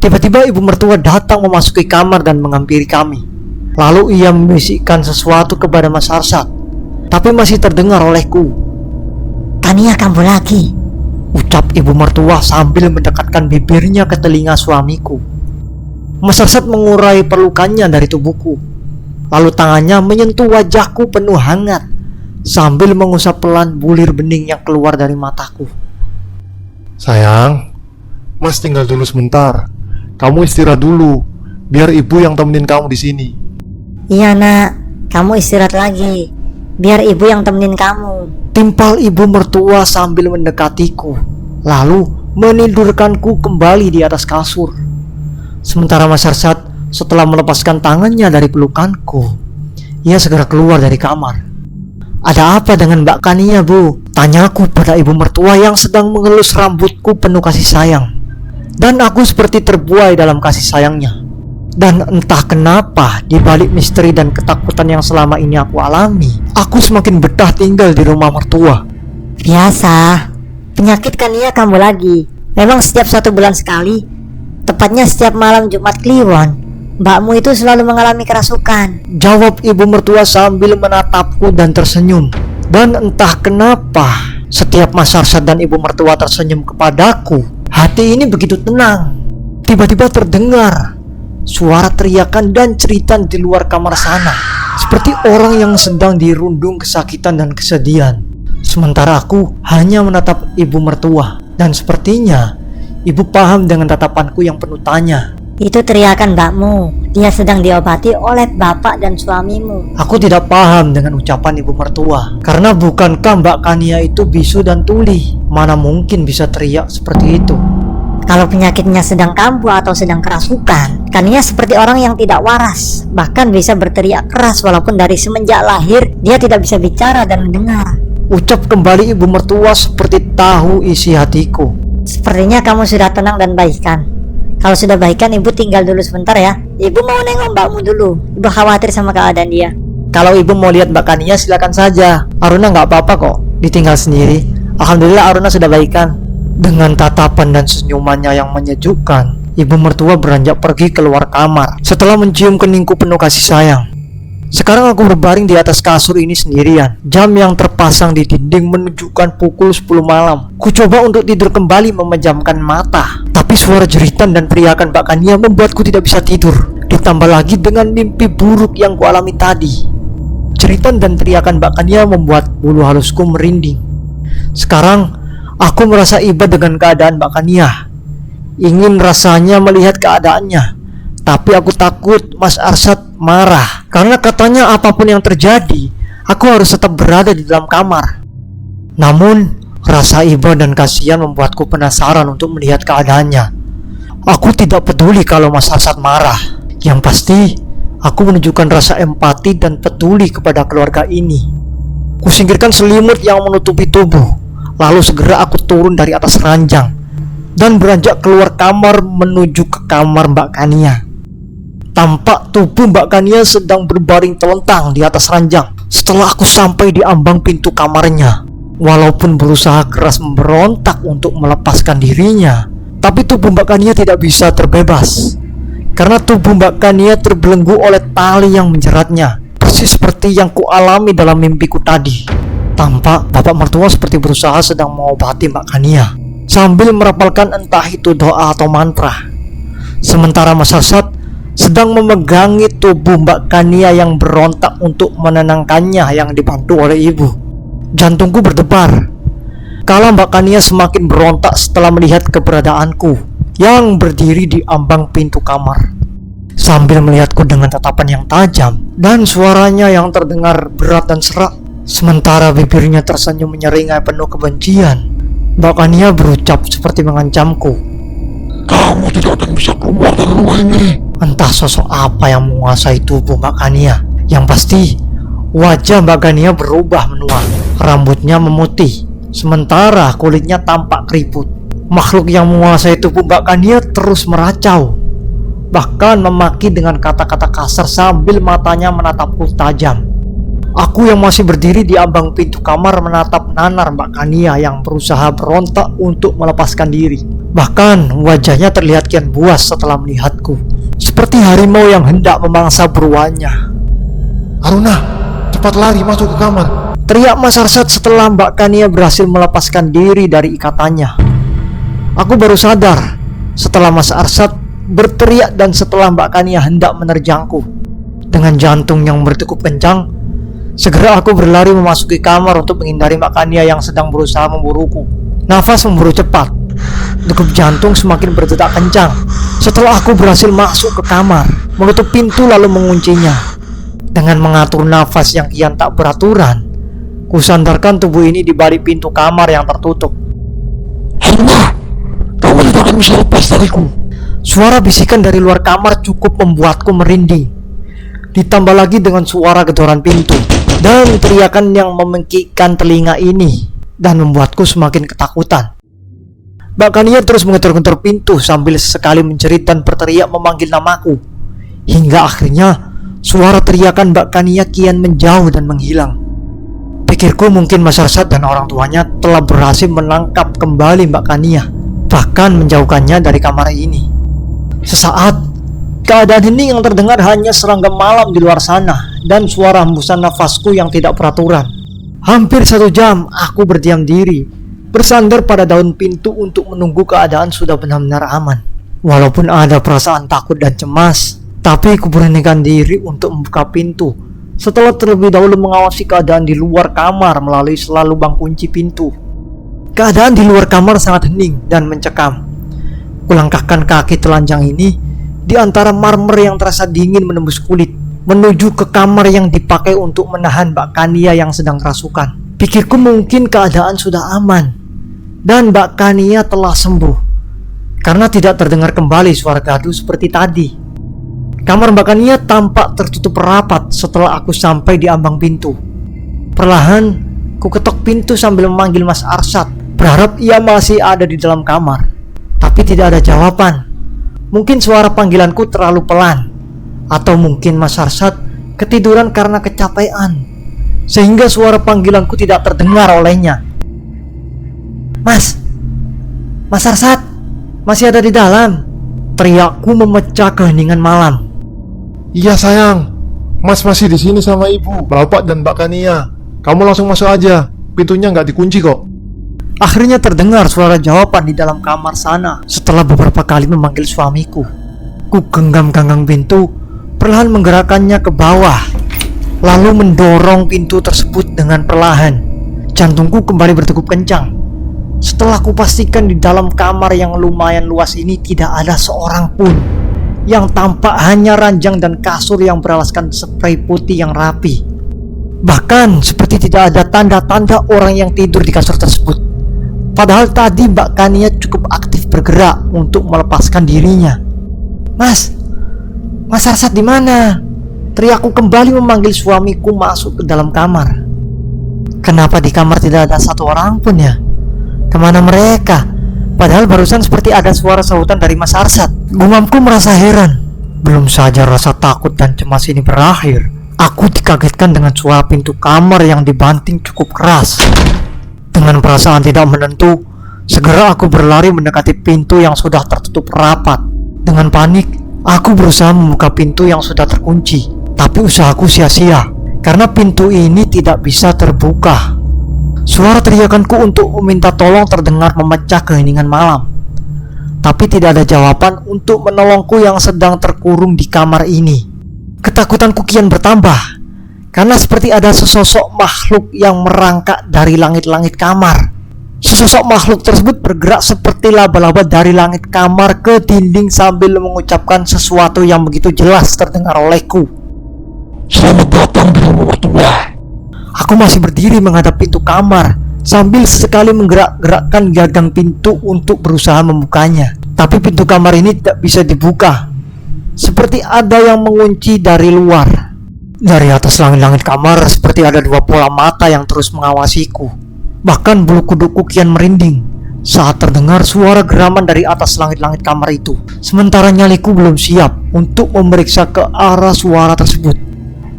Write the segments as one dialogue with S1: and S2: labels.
S1: Tiba-tiba ibu mertua datang memasuki kamar dan menghampiri kami. Lalu ia membisikkan sesuatu kepada Mas Arsad, tapi masih terdengar olehku.
S2: "Tania kambuh lagi,"
S1: ucap ibu mertua sambil mendekatkan bibirnya ke telinga suamiku. Mas Arsad mengurai pelukannya dari tubuhku. Lalu tangannya menyentuh wajahku penuh hangat sambil mengusap pelan bulir bening yang keluar dari mataku.
S3: Sayang, Mas tinggal dulu sebentar. Kamu istirahat dulu, biar ibu yang temenin kamu di sini.
S2: "Iya nak, kamu istirahat lagi, biar ibu yang temenin kamu,"
S1: timpal ibu mertua sambil mendekatiku, lalu menidurkanku kembali di atas kasur. Sementara Mas Arsad setelah melepaskan tangannya dari pelukanku, ia segera keluar dari kamar. "Ada apa dengan Mbak Kania, Bu?" tanyaku pada ibu mertua yang sedang mengelus rambutku penuh kasih sayang. Dan aku seperti terbuai dalam kasih sayangnya. Dan entah kenapa, di balik misteri dan ketakutan yang selama ini aku alami, aku semakin betah tinggal di rumah mertua.
S2: "Biasa, penyakit Kania kambuh lagi. Memang setiap 1 bulan sekali, tepatnya setiap malam Jumat Kliwon, mbakmu itu selalu mengalami kerasukan,"
S1: jawab ibu mertua sambil menatapku dan tersenyum. Dan entah kenapa, setiap Mas Arsad dan ibu mertua tersenyum kepadaku, hati ini begitu tenang. Tiba-tiba terdengar suara teriakan dan cerita di luar kamar sana, seperti orang yang sedang dirundung kesakitan dan kesedihan. Sementara aku hanya menatap ibu mertua, dan sepertinya ibu paham dengan tatapanku yang penuh tanya.
S2: "Itu teriakan mbakmu, dia sedang diobati oleh bapak dan suamimu."
S1: Aku tidak paham dengan ucapan ibu mertua, karena bukankah Mbak Kania itu bisu dan tuli? Mana mungkin bisa teriak seperti itu?
S2: Kalau penyakitnya sedang kambuh atau sedang kerasukan, Kania seperti orang yang tidak waras, bahkan bisa berteriak keras walaupun dari semenjak lahir dia tidak bisa bicara dan mendengar.
S1: Ucap kembali ibu mertua seperti tahu isi hatiku.
S2: "Sepertinya kamu sudah tenang dan baikan. Kalau sudah baikan, ibu tinggal dulu sebentar ya. Ibu mau nengok mbakmu dulu. Ibu khawatir sama keadaan dia."
S1: Kalau ibu mau lihat Mbak Kania silakan saja. Aruna nggak apa-apa kok, ditinggal sendiri. Alhamdulillah Aruna sudah baikan. Dengan tatapan dan senyumannya yang menyejukkan, ibu mertua beranjak pergi keluar kamar setelah mencium keningku penuh kasih sayang. Sekarang aku berbaring di atas kasur ini sendirian. Jam yang terpasang di dinding menunjukkan pukul 10 malam. Ku coba untuk tidur kembali memejamkan mata, tapi suara jeritan dan teriakan Mbak Kania membuatku tidak bisa tidur. Ditambah lagi dengan mimpi buruk yang kualami tadi. Jeritan dan teriakan Mbak Kania membuat bulu halusku merinding. Sekarang aku merasa iba dengan keadaan Mbak Kania. Ingin rasanya melihat keadaannya, tapi aku takut Mas Arsad marah, karena katanya apapun yang terjadi, aku harus tetap berada di dalam kamar. Namun, rasa iba dan kasihan membuatku penasaran untuk melihat keadaannya. Aku tidak peduli kalau Mas Arsad marah. Yang pasti, aku menunjukkan rasa empati dan peduli kepada keluarga ini. Kusingkirkan selimut yang menutupi tubuh, lalu segera aku turun dari atas ranjang dan beranjak keluar kamar menuju ke kamar Mbak Kania. Tampak tubuh Mbak Kania sedang berbaring telentang di atas ranjang setelah aku sampai di ambang pintu kamarnya. Walaupun berusaha keras memberontak untuk melepaskan dirinya, tapi tubuh Mbak Kania tidak bisa terbebas, karena tubuh Mbak Kania terbelenggu oleh tali yang menjeratnya, persis seperti yang kualami dalam mimpiku tadi. Tampak bapak mertua seperti berusaha sedang mengobati Mbak Kania sambil merapalkan entah itu doa atau mantra. Sementara Mas Arsad sedang memegangi tubuh Mbak Kania yang berontak untuk menenangkannya yang dibantu oleh ibu. Jantungku berdebar kala Mbak Kania semakin berontak setelah melihat keberadaanku yang berdiri di ambang pintu kamar, sambil melihatku dengan tatapan yang tajam dan suaranya yang terdengar berat dan serak. Sementara bibirnya tersenyum menyeringai penuh kebencian, Mbak Kania berucap seperti mengancamku.
S3: Kamu tidak akan bisa keluar dari rumah ini.
S1: Entah sosok apa yang menguasai tubuh Mbak Kania. Yang pasti, wajah Mbak Kania berubah menua. Rambutnya memutih, sementara kulitnya tampak keriput. Makhluk yang menguasai tubuh Mbak Kania terus meracau, bahkan memaki dengan kata-kata kasar sambil matanya menatapku tajam. Aku yang masih berdiri di ambang pintu kamar menatap nanar Mbak Kania yang berusaha berontak untuk melepaskan diri. Bahkan wajahnya terlihat kian buas setelah melihatku, seperti harimau yang hendak memangsa buruannya.
S3: Aruna, cepat lari masuk ke kamar.
S1: Teriak Mas Arsad setelah Mbak Kania berhasil melepaskan diri dari ikatannya. Aku baru sadar setelah Mas Arsad berteriak dan setelah Mbak Kania hendak menerjangku. Dengan jantung yang berdegup kencang, segera aku berlari memasuki kamar untuk menghindari Mbak Kania yang sedang berusaha memburuku. Nafas memburu cepat, degup jantung semakin berdetak kencang. Setelah aku berhasil masuk ke kamar, menutup pintu lalu menguncinya. Dengan mengatur nafas yang kian tak beraturan, kusandarkan tubuh ini di balik pintu kamar yang tertutup.
S3: Aruna, kamu tidak akan bisa lepas dariku.
S1: Suara bisikan dari luar kamar cukup membuatku merinding. Ditambah lagi dengan suara gedoran pintu dan teriakan yang memengkikkan telinga ini dan membuatku semakin ketakutan. Mbak Kania terus mengetor-ngetor pintu sambil sesekali menjerit dan berteriak memanggil namaku. Hingga akhirnya suara teriakan Mbak Kania kian menjauh dan menghilang. Pikirku mungkin Mas Arsad dan orang tuanya telah berhasil menangkap kembali Mbak Kania, bahkan menjauhkannya dari kamar ini. Sesaat, keadaan ini yang terdengar hanya serangga malam di luar sana dan suara hembusan nafasku yang tidak beraturan. Hampir 1 jam aku berdiam diri, bersandar pada daun pintu untuk menunggu keadaan sudah benar-benar aman. Walaupun ada perasaan takut dan cemas, tapi aku beranikan diri untuk membuka pintu setelah terlebih dahulu mengawasi keadaan di luar kamar melalui selalu lubang kunci pintu. Keadaan di luar kamar sangat hening dan mencekam. Kulangkahkan kaki telanjang ini di antara marmer yang terasa dingin menembus kulit, menuju ke kamar yang dipakai untuk menahan Mbak Kania yang sedang kerasukan. Pikirku mungkin keadaan sudah aman dan Mbak Kania telah sembuh, karena tidak terdengar kembali suara gaduh seperti tadi. Kamar Mbak Kania tampak tertutup rapat setelah aku sampai di ambang pintu. Perlahan, ku ketok pintu sambil memanggil Mas Arsad, berharap ia masih ada di dalam kamar. Tapi tidak ada jawaban. Mungkin suara panggilanku terlalu pelan, atau mungkin Mas Arsad ketiduran karena kecapean, sehingga suara panggilanku tidak terdengar olehnya. Mas Arsad, masih ada di dalam? Teriakku memecah keheningan malam.
S3: Iya sayang, Mas masih di sini sama ibu, bapak dan Mbak Kania. Kamu langsung masuk aja, pintunya nggak dikunci kok.
S1: Akhirnya terdengar suara jawaban di dalam kamar sana setelah beberapa kali memanggil suamiku. Ku genggam-genggam pintu, perlahan menggerakkannya ke bawah, lalu mendorong pintu tersebut dengan perlahan. Jantungku kembali berdegup kencang. Setelah ku pastikan di dalam kamar yang lumayan luas ini tidak ada seorang pun, yang tampak hanya ranjang dan kasur yang beralaskan spray putih yang rapi. Bahkan seperti tidak ada tanda-tanda orang yang tidur di kasur tersebut. Padahal tadi Mbak Kania cukup aktif bergerak untuk melepaskan dirinya. Mas Arsad di mana? Teriakku kembali memanggil suamiku masuk ke dalam kamar. Kenapa di kamar tidak ada satu orang pun ya? Kemana mereka? Padahal barusan seperti ada suara sahutan dari Mas Arsad. Gumamku merasa heran. Belum saja rasa takut dan cemas ini berakhir, aku dikagetkan dengan suara pintu kamar yang dibanting cukup keras. Dengan perasaan tidak menentu, segera aku berlari mendekati pintu yang sudah tertutup rapat. Dengan panik, aku berusaha membuka pintu yang sudah terkunci. Tapi usahaku sia-sia, karena pintu ini tidak bisa terbuka. Suara teriakanku untuk meminta tolong terdengar memecah keheningan malam. Tapi tidak ada jawaban untuk menolongku yang sedang terkurung di kamar ini. Ketakutanku kian bertambah, karena seperti ada sesosok makhluk yang merangkak dari langit-langit kamar. Sesosok makhluk tersebut bergerak seperti laba-laba dari langit kamar ke dinding sambil mengucapkan sesuatu yang begitu jelas terdengar olehku.
S3: Selamat datang di rumah mertua.
S1: Aku masih berdiri menghadap pintu kamar sambil sesekali menggerak-gerakkan gagang pintu untuk berusaha membukanya. Tapi pintu kamar ini tidak bisa dibuka, seperti ada yang mengunci dari luar. Dari atas langit-langit kamar seperti ada 2 bola mata yang terus mengawasiku. Bahkan bulu kudukku kian merinding saat terdengar suara geraman dari atas langit-langit kamar itu. Sementara nyaliku belum siap untuk memeriksa ke arah suara tersebut.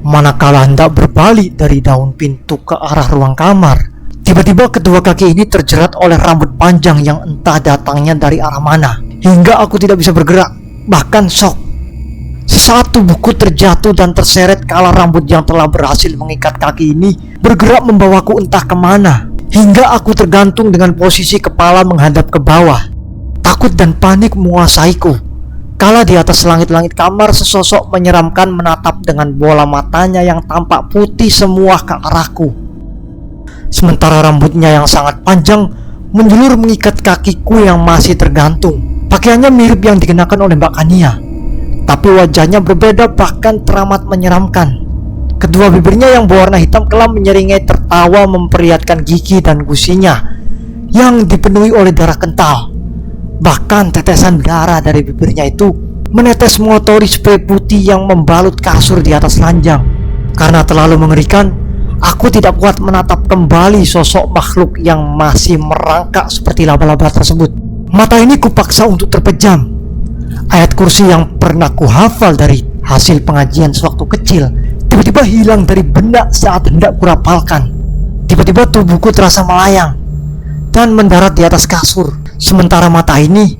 S1: Manakala hendak berbalik dari daun pintu ke arah ruang kamar, Tiba-tiba kedua kaki ini terjerat oleh rambut panjang yang entah datangnya dari arah mana, hingga aku tidak bisa bergerak, bahkan shock. Sesaat tubuhku terjatuh dan terseret kala rambut yang telah berhasil mengikat kaki ini bergerak membawaku entah kemana, hingga aku tergantung dengan posisi kepala menghadap ke bawah. Takut dan panik menguasaiku kala di atas langit-langit kamar sesosok menyeramkan menatap dengan bola matanya yang tampak putih semua ke arahku. Sementara rambutnya yang sangat panjang menjulur mengikat kakiku yang masih tergantung. Pakaiannya mirip yang dikenakan oleh Mbak Kania, tapi wajahnya berbeda, bahkan teramat menyeramkan. Kedua bibirnya yang berwarna hitam kelam menyeringai tertawa memperlihatkan gigi dan gusinya yang dipenuhi oleh darah kental. Bahkan tetesan darah dari bibirnya itu menetes mengotori spray putih yang membalut kasur di atas ranjang. Karena terlalu mengerikan, aku tidak kuat menatap kembali sosok makhluk yang masih merangkak seperti laba-laba tersebut. Mata ini kupaksa untuk terpejam. Ayat kursi yang pernah kuhafal dari hasil pengajian sewaktu kecil tiba-tiba hilang dari benak saat hendak kurapalkan. Tiba-tiba tubuhku terasa melayang dan mendarat di atas kasur. Sementara mata ini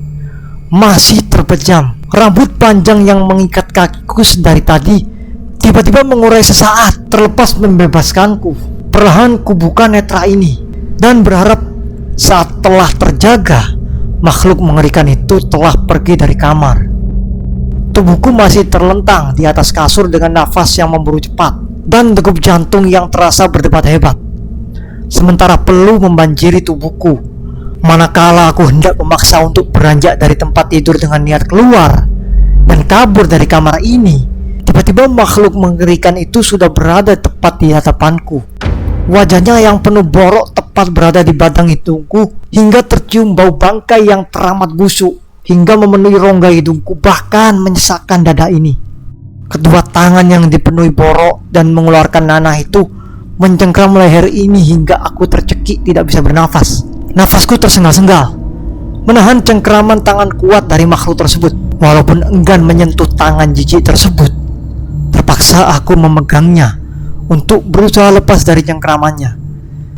S1: masih terpejam. Rambut panjang yang mengikat kakiku sedari tadi tiba-tiba mengurai sesaat, terlepas membebaskanku. Perlahan kubuka netra ini dan berharap saat telah terjaga, makhluk mengerikan itu telah pergi dari kamar. Tubuhku masih terlentang di atas kasur dengan nafas yang memburu cepat dan degup jantung yang terasa berdebat hebat. Sementara peluh membanjiri tubuhku manakala aku hendak memaksa untuk beranjak dari tempat tidur dengan niat keluar dan kabur dari kamar ini. Tiba-tiba makhluk mengerikan itu sudah berada tepat di hadapanku. Wajahnya yang penuh borok tepat berada di batang hidungku, hingga tercium bau bangkai yang teramat busuk hingga memenuhi rongga hidungku, bahkan menyesakkan dada ini. Kedua tangan yang dipenuhi borok dan mengeluarkan nanah itu mencengkram leher ini hingga aku tercekik tidak bisa bernafas. Nafasku tersengal-sengal menahan cengkraman tangan kuat dari makhluk tersebut. Walaupun enggan menyentuh tangan jijik tersebut, terpaksa aku memegangnya untuk berusaha lepas dari cengkramannya.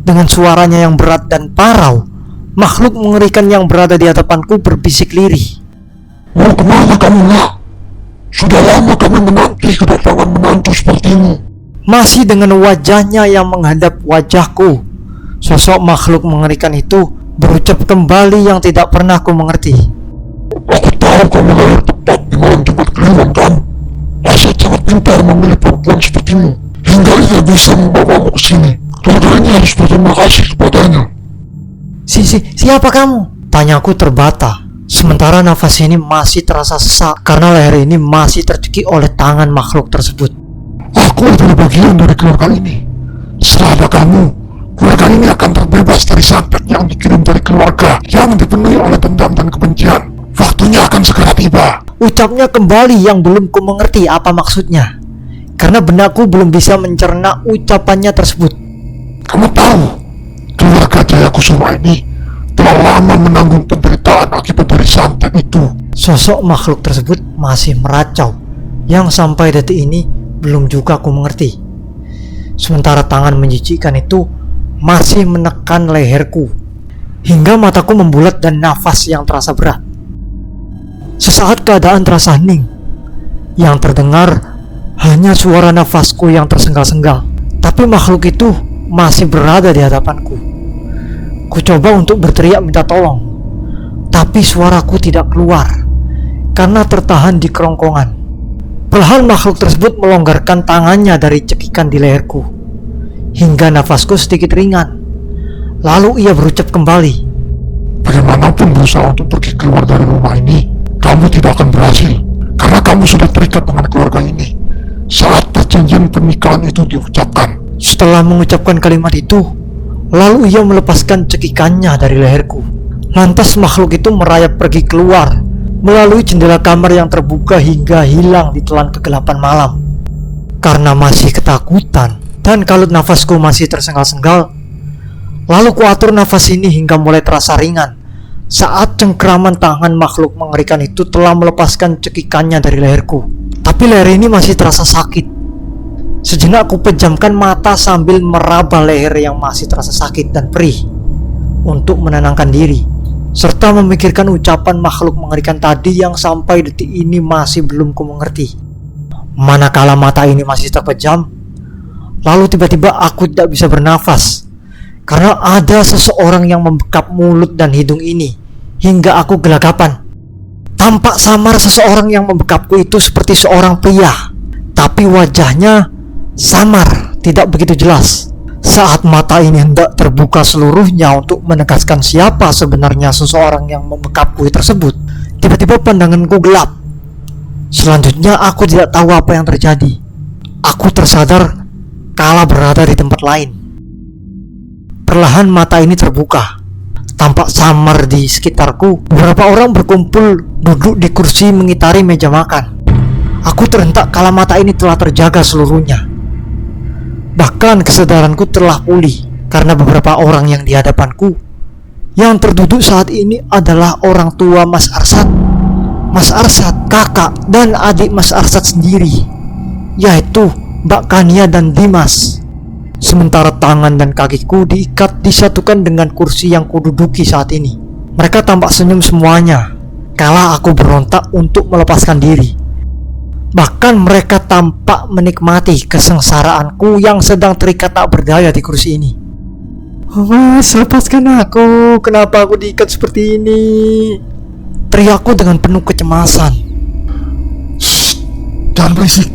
S1: Dengan suaranya yang berat dan parau, makhluk mengerikan yang berada di hadapanku berbisik lirih.
S3: Mau kemana kamu, nak? Sudah lama kami menanti kedatangan menantu sepertimu.
S1: Masih dengan wajahnya yang menghadap wajahku, sosok makhluk mengerikan itu berucap kembali yang tidak pernah ku mengerti.
S3: Aku tahu kamu lahir tepat di malam Jumat Kliwon, kan? Asal sangat pintar memilih perempuan sepertimu hingga ia bisa membawamu ke sini. Keluarganya harus berterima kasih kepadanya.
S1: Siapa kamu? Tanyaku terbata. Sementara nafas ini masih terasa sesak karena leher ini masih tercekik oleh tangan makhluk tersebut.
S3: Aku adalah bagian dari keluarga ini. Setelah ada kamu, keluarga ini akan terbebas dari santet yang dikirim dari keluarga yang dipenuhi oleh dendam dan kebencian. Waktunya akan segera tiba.
S1: Ucapnya kembali yang belum ku mengerti apa maksudnya, karena benakku belum bisa mencerna ucapannya tersebut.
S3: Kamu tahu, keluarga Jaya Kusuma ini telah lama menanggung penderitaan akibat dari santet itu.
S1: Sosok makhluk tersebut masih meracau, yang sampai detik ini belum juga ku mengerti. Sementara tangan menjijikkan itu masih menekan leherku, hingga mataku membulat dan nafas yang terasa berat. Sesaat keadaan terasa hening. Yang terdengar hanya suara nafasku yang tersengal-sengal. Tapi makhluk itu masih berada di hadapanku. Ku coba untuk berteriak minta tolong, tapi suaraku tidak keluar karena tertahan di kerongkongan. Perlahan makhluk tersebut melonggarkan tangannya dari cekikan di leherku, hingga nafasku sedikit ringan. Lalu ia berucap kembali,
S3: Bagaimanapun berusaha untuk pergi keluar dari rumah ini, kamu tidak akan berhasil, karena kamu sudah terikat dengan keluarga ini saat perjanjian pernikahan itu diucapkan.
S1: Setelah mengucapkan kalimat itu, lalu ia melepaskan cekikannya dari leherku. Lantas makhluk itu merayap pergi keluar melalui jendela kamar yang terbuka hingga hilang di telan kegelapan malam. Karena masih ketakutan dan kalut nafasku masih tersengal-sengal, lalu kuatur nafas ini hingga mulai terasa ringan saat cengkraman tangan makhluk mengerikan itu telah melepaskan cekikannya dari leherku. Tapi leher ini masih terasa sakit. Sejenak aku pejamkan mata sambil meraba leher yang masih terasa sakit dan perih untuk menenangkan diri, serta memikirkan ucapan makhluk mengerikan tadi yang sampai detik ini masih belum ku mengerti. Manakala mata ini masih terpejam, lalu tiba-tiba aku tidak bisa bernafas karena ada seseorang yang membekap mulut dan hidung ini hingga aku gelagapan. Tampak samar seseorang yang membekapku itu seperti seorang pria, tapi wajahnya samar, tidak begitu jelas. Saat mata ini hendak terbuka seluruhnya untuk menegaskan siapa sebenarnya seseorang yang membekapku tersebut, tiba-tiba pandanganku gelap. Selanjutnya aku tidak tahu apa yang terjadi. Aku tersadar kala berada di tempat lain. Perlahan mata ini terbuka. Tampak samar di sekitarku. Beberapa orang berkumpul duduk di kursi mengitari meja makan. Aku terhentak kala mata ini telah terjaga seluruhnya. Bahkan kesadaranku telah pulih karena beberapa orang yang di hadapanku yang terduduk saat ini adalah orang tua Mas Arsad, Mas Arsad, kakak dan adik Mas Arsad sendiri, yaitu Mbak Kania dan Dimas. Sementara tangan dan kakiku diikat disatukan dengan kursi yang kududuki saat ini. Mereka tampak senyum semuanya kala aku berontak untuk melepaskan diri. Bahkan mereka tampak menikmati kesengsaraanku yang sedang terikat tak berdaya di kursi ini. Mas, lepaskan aku. Kenapa aku diikat seperti ini? Teriakku dengan penuh kecemasan.
S3: Shh, jangan berisik.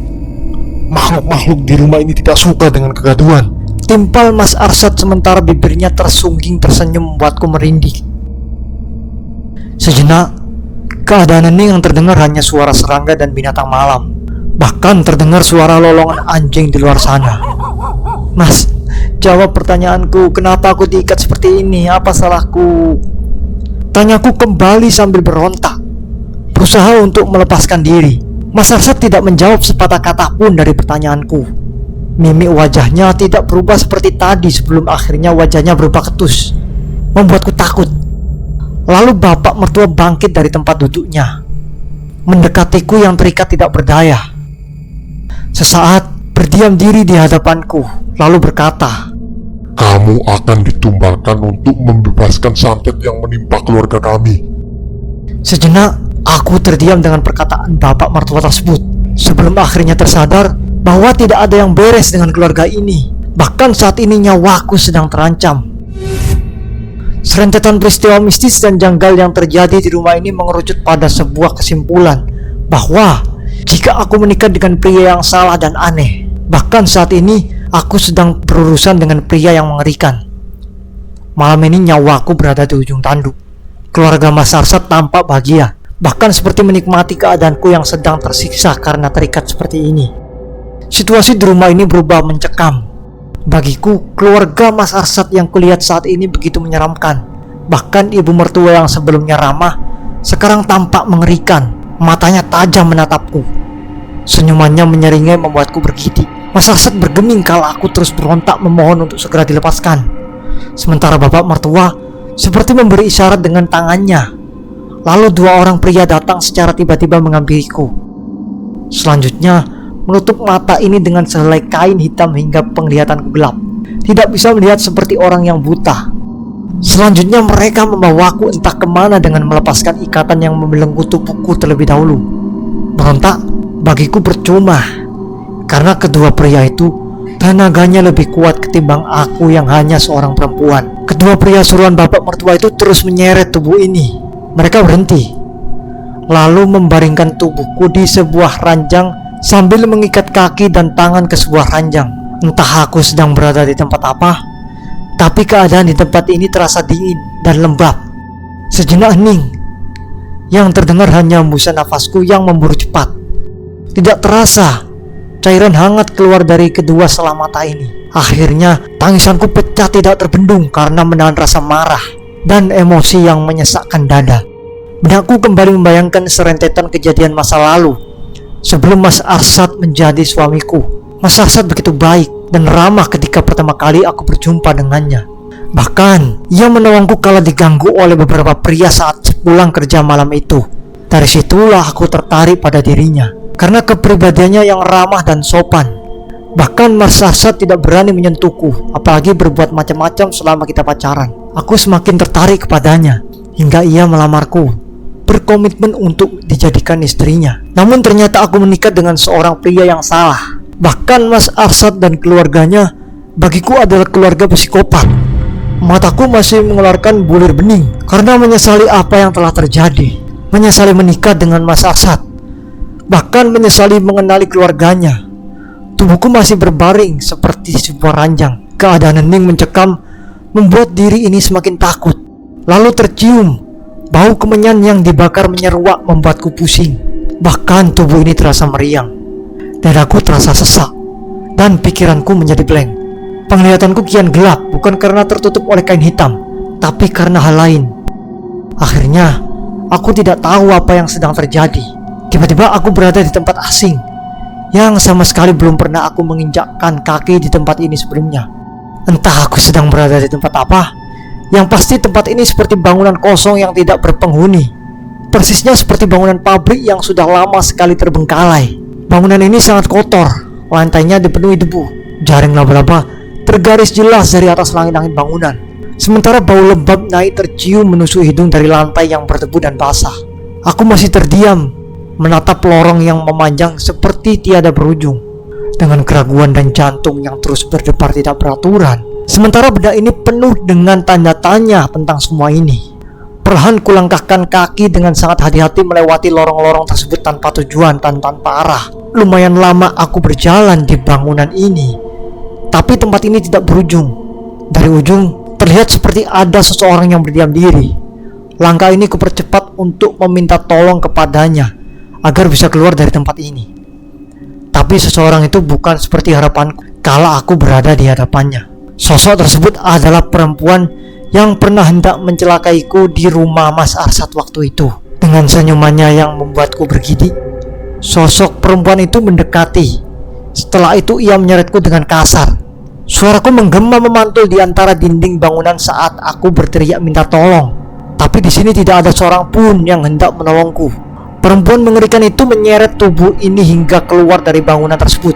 S3: Makhluk-makhluk di rumah ini tidak suka dengan kegaduhan.
S1: Timpal Mas Arsad sementara bibirnya tersungging tersenyum membuatku merinding. Sejenak, keadaan ini yang terdengar hanya suara serangga dan binatang malam. Bahkan terdengar suara lolongan anjing di luar sana. Mas, jawab pertanyaanku, kenapa aku diikat seperti ini? Apa salahku? Tanyaku kembali sambil berontak, berusaha untuk melepaskan diri. Mas Arsad tidak menjawab sepatah kata pun dari pertanyaanku. Mimik wajahnya tidak berubah seperti tadi sebelum akhirnya wajahnya berubah ketus, membuatku takut. Lalu bapak mertua bangkit dari tempat duduknya, mendekatiku yang terikat tidak berdaya. Sesaat berdiam diri di hadapanku, lalu berkata,
S3: Kamu akan ditumbalkan untuk membebaskan santet yang menimpa keluarga kami.
S1: Sejenak aku terdiam dengan perkataan bapak mertua tersebut, sebelum akhirnya tersadar bahwa tidak ada yang beres dengan keluarga ini. Bahkan saat ini nyawaku sedang terancam. Serentetan peristiwa mistis dan janggal yang terjadi di rumah ini mengerucut pada sebuah kesimpulan bahwa jika aku menikah dengan pria yang salah dan aneh, bahkan saat ini aku sedang berurusan dengan pria yang mengerikan. Malam ini nyawaku berada di ujung tanduk. Keluarga Mas Arsad tampak bahagia, bahkan seperti menikmati keadaanku yang sedang tersiksa karena terikat seperti ini. Situasi di rumah ini berubah mencekam. Bagiku, keluarga Mas Arsad yang kulihat saat ini begitu menyeramkan. Bahkan ibu mertua yang sebelumnya ramah sekarang tampak mengerikan. Matanya tajam menatapku. Senyumannya menyeringai membuatku bergidik. Mas Arsad bergeming kala aku terus berontak memohon untuk segera dilepaskan. Sementara bapak mertua seperti memberi isyarat dengan tangannya. Lalu dua orang pria datang secara tiba-tiba menghampiriku. Selanjutnya menutup mata ini dengan sehelai kain hitam hingga penglihatanku gelap. Tidak bisa melihat seperti orang yang buta. Selanjutnya mereka membawaku entah kemana dengan melepaskan ikatan yang membelenggu tubuhku terlebih dahulu. Berontak bagiku percuma, karena kedua pria itu tenaganya lebih kuat ketimbang aku yang hanya seorang perempuan. Kedua pria suruhan bapak mertua itu terus menyeret tubuh ini. Mereka berhenti, lalu membaringkan tubuhku di sebuah ranjang sambil mengikat kaki dan tangan ke sebuah ranjang. Entah aku sedang berada di tempat apa, tapi keadaan di tempat ini terasa dingin dan lembab. Sejenak hening, yang terdengar hanya hembusan nafasku yang memburu cepat. Tidak terasa, cairan hangat keluar dari kedua sela mata ini. Akhirnya tangisanku pecah tidak terbendung karena menahan rasa marah dan emosi yang menyesakkan dada. Benakku kembali membayangkan serentetan kejadian masa lalu sebelum Mas Arsad menjadi suamiku. Mas Arsad begitu baik dan ramah ketika pertama kali aku berjumpa dengannya. Bahkan ia menolongku kala diganggu oleh beberapa pria saat pulang kerja malam itu. Dari situlah aku tertarik pada dirinya karena kepribadiannya yang ramah dan sopan. Bahkan Mas Arsad tidak berani menyentuhku, apalagi berbuat macam-macam selama kita pacaran. Aku semakin tertarik kepadanya, hingga ia melamarku, berkomitmen untuk dijadikan istrinya. Namun ternyata aku menikah dengan seorang pria yang salah. Bahkan Mas Arsad dan keluarganya bagiku adalah keluarga psikopat. Mataku masih mengeluarkan bulir bening karena menyesali apa yang telah terjadi. Menyesali menikah dengan Mas Arsad, bahkan menyesali mengenali keluarganya. Tubuhku masih berbaring seperti sebuah ranjang. Keadaan hening mencekam membuat diri ini semakin takut. Lalu tercium bau kemenyan yang dibakar menyeruak membuatku pusing. Bahkan tubuh ini terasa meriang. Dadaku terasa sesak dan pikiranku menjadi blank. Penglihatanku kian gelap, bukan karena tertutup oleh kain hitam, tapi karena hal lain. Akhirnya, aku tidak tahu apa yang sedang terjadi. Tiba-tiba aku berada di tempat asing yang sama sekali belum pernah aku menginjakkan kaki di tempat ini sebelumnya. Entah aku sedang berada di tempat apa. Yang pasti tempat ini seperti bangunan kosong yang tidak berpenghuni. Persisnya seperti bangunan pabrik yang sudah lama sekali terbengkalai. Bangunan ini sangat kotor, lantainya dipenuhi debu. Jaring laba-laba tergaris jelas dari atas langit-langit bangunan. Sementara bau lembab naik tercium menusuk hidung dari lantai yang berdebu dan basah. Aku masih terdiam menatap lorong yang memanjang seperti tiada berujung, dengan keraguan dan jantung yang terus berdebar tidak beraturan. Sementara benak ini penuh dengan tanda tanya tentang semua ini. Perlahan kulangkahkan kaki dengan sangat hati-hati melewati lorong-lorong tersebut tanpa tujuan dan tanpa arah. Lumayan lama aku berjalan di bangunan ini, tapi tempat ini tidak berujung. Dari ujung terlihat seperti ada seseorang yang berdiam diri. Langkah ini kupercepat untuk meminta tolong kepadanya agar bisa keluar dari tempat ini. Tapi seseorang itu bukan seperti harapanku kala aku berada di hadapannya. Sosok tersebut adalah perempuan yang pernah hendak mencelakaiku di rumah Mas Arsad waktu itu. Dengan senyumannya yang membuatku bergidik, sosok perempuan itu mendekati. Setelah itu ia menyeretku dengan kasar. Suaraku menggema memantul di antara dinding bangunan saat aku berteriak minta tolong. Tapi di sini tidak ada seorang pun yang hendak menolongku. Perempuan mengerikan itu menyeret tubuh ini hingga keluar dari bangunan tersebut.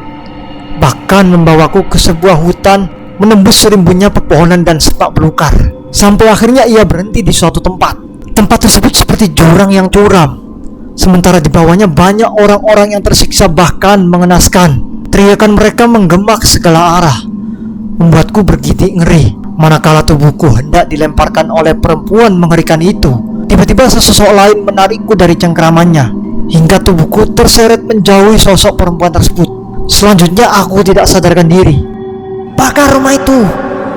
S1: Bahkan membawaku ke sebuah hutan, menembus serimbunya pepohonan dan semak belukar. Sampai akhirnya ia berhenti di suatu tempat. Tempat tersebut seperti jurang yang curam. Sementara di bawahnya banyak orang-orang yang tersiksa bahkan mengenaskan. Teriakan mereka menggema ke segala arah, membuatku bergidik ngeri. Manakala tubuhku hendak dilemparkan oleh perempuan mengerikan itu, tiba-tiba sesosok lain menarikku dari cengkramannya, hingga tubuhku terseret menjauhi sosok perempuan tersebut. Selanjutnya aku tidak sadarkan diri. Bakar rumah itu,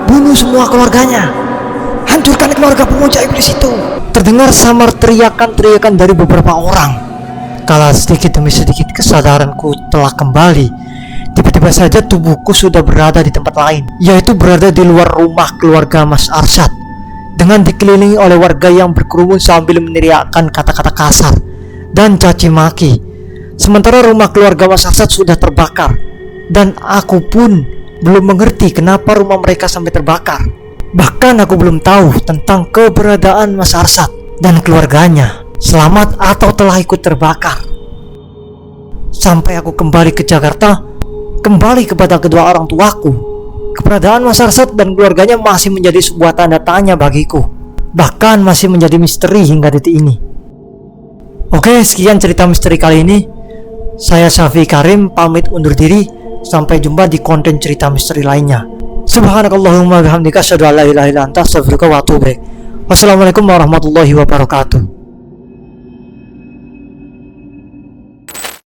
S1: bunuh semua keluarganya, hancurkan keluarga pemuja iblis itu. Terdengar samar teriakan-teriakan dari beberapa orang. Kala sedikit demi sedikit kesadaranku telah kembali, tiba-tiba saja tubuhku sudah berada di tempat lain, yaitu berada di luar rumah keluarga Mas Arsad, dengan dikelilingi oleh warga yang berkerumun sambil meneriakkan kata-kata kasar dan caci maki. Sementara rumah keluarga Mas Arsad sudah terbakar, dan aku pun belum mengerti kenapa rumah mereka sampai terbakar. Bahkan aku belum tahu tentang keberadaan Mas Arsad dan keluarganya, selamat atau telah ikut terbakar. Sampai aku kembali ke Jakarta, kembali kepada kedua orang tuaku, keberadaan Mas Arsad dan keluarganya masih menjadi sebuah tanda tanya bagiku. Bahkan masih menjadi misteri hingga detik ini. Oke, sekian cerita misteri kali ini. Saya Syafi Karim pamit undur diri. Sampai jumpa di konten cerita misteri lainnya. Subhanakallahumma bihamdika asyhadu an la ilaha illa anta astaghfiruka wa atubu ilaik. Wassalamualaikum warahmatullahi wabarakatuh.